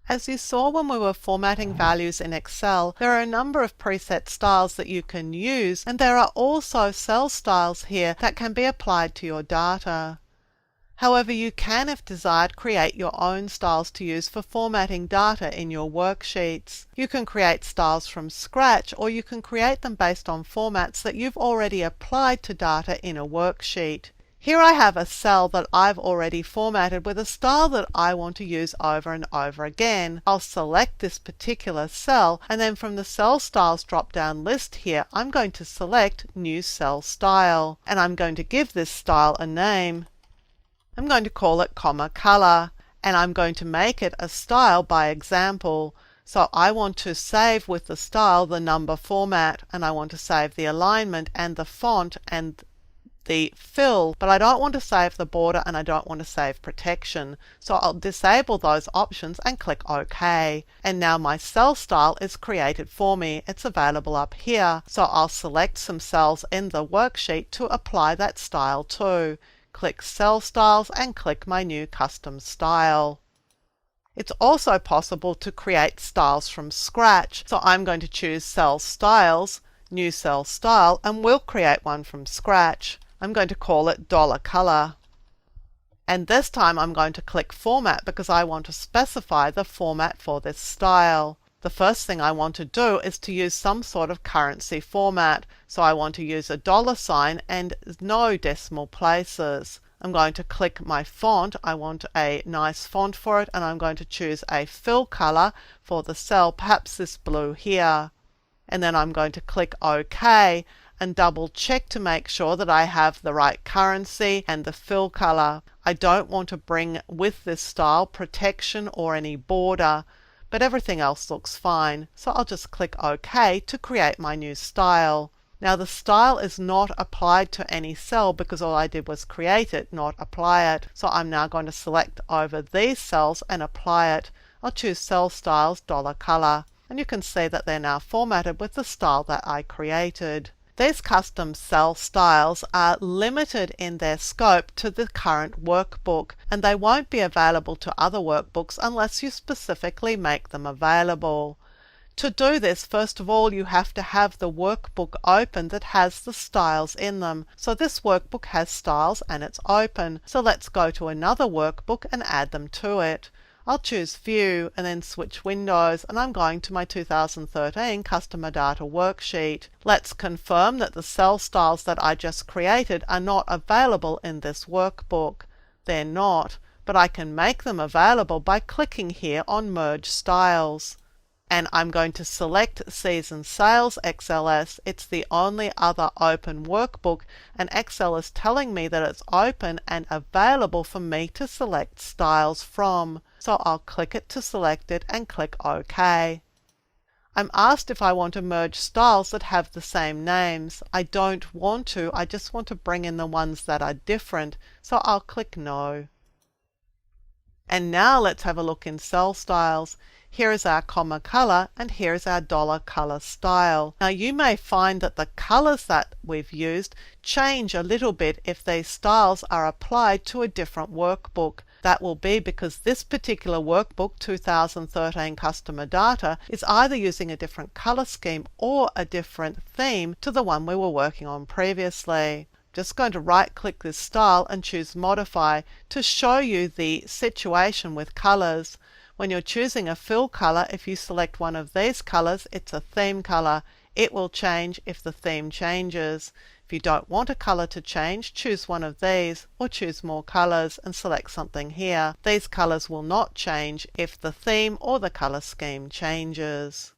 As you saw when we were formatting values in Excel, there are a number of preset styles that you can use, and there are also cell styles here that can be applied to your data. However, you can, if desired, create your own styles to use for formatting data in your worksheets. You can create styles from scratch, or you can create them based on formats that you've already applied to data in a worksheet. Here I have a cell that I've already formatted with a style that I want to use over and over again. I'll select this particular cell, and then from the Cell Styles drop-down list here, I'm going to select New Cell Style, and I'm going to give this style a name. I'm going to call it comma color, and I'm going to make it a style by example. So I want to save with the style the number format, and I want to save the alignment and the font and the fill, but I don't want to save the border and I don't want to save protection. So I'll disable those options and click OK. And now my cell style is created for me. It's available up here. So I'll select some cells in the worksheet to apply that style to. Click Cell Styles and click my new custom style. It's also possible to create styles from scratch. So I'm going to choose Cell Styles, New Cell Style, and we'll create one from scratch. I'm going to call it $color. And this time I'm going to click Format because I want to specify the format for this style. The first thing I want to do is to use some sort of currency format. So I want to use a $sign and no decimal places. I'm going to click my font. I want a nice font for it, and I'm going to choose a fill color for the cell, perhaps this blue here. And then I'm going to click OK and double check to make sure that I have the right currency and the fill color. I don't want to bring with this style protection or any border, but everything else looks fine. So I'll just click OK to create my new style. Now the style is not applied to any cell because all I did was create it, not apply it. So I'm now going to select over these cells and apply it. I'll choose Cell Styles $color, and you can see that they're now formatted with the style that I created. These custom cell styles are limited in their scope to the current workbook, and they won't be available to other workbooks unless you specifically make them available. To do this, first of all, you have to have the workbook open that has the styles in them. So this workbook has styles and it's open. So let's go to another workbook and add them to it. I'll choose View and then switch windows, and I'm going to my 2013 Customer Data worksheet. Let's confirm that the cell styles that I just created are not available in this workbook. They're not, but I can make them available by clicking here on Merge Styles. And I'm going to select Season Sales XLS. It's the only other open workbook, and Excel is telling me that it's open and available for me to select styles from. So I'll click it to select it and click OK. I'm asked if I want to merge styles that have the same names. I don't want to, I just want to bring in the ones that are different. So I'll click No. And now let's have a look in Cell Styles. Here is our comma color, and here is our $color style. Now you may find that the colors that we've used change a little bit if these styles are applied to a different workbook. That will be because this particular workbook, 2013 Customer Data, is either using a different color scheme or a different theme to the one we were working on previously. Just going to right click this style and choose Modify to show you the situation with colors. When you're choosing a fill color, if you select one of these colors, it's a theme color. It will change if the theme changes. If you don't want a color to change, choose one of these or choose more colors and select something here. These colors will not change if the theme or the color scheme changes.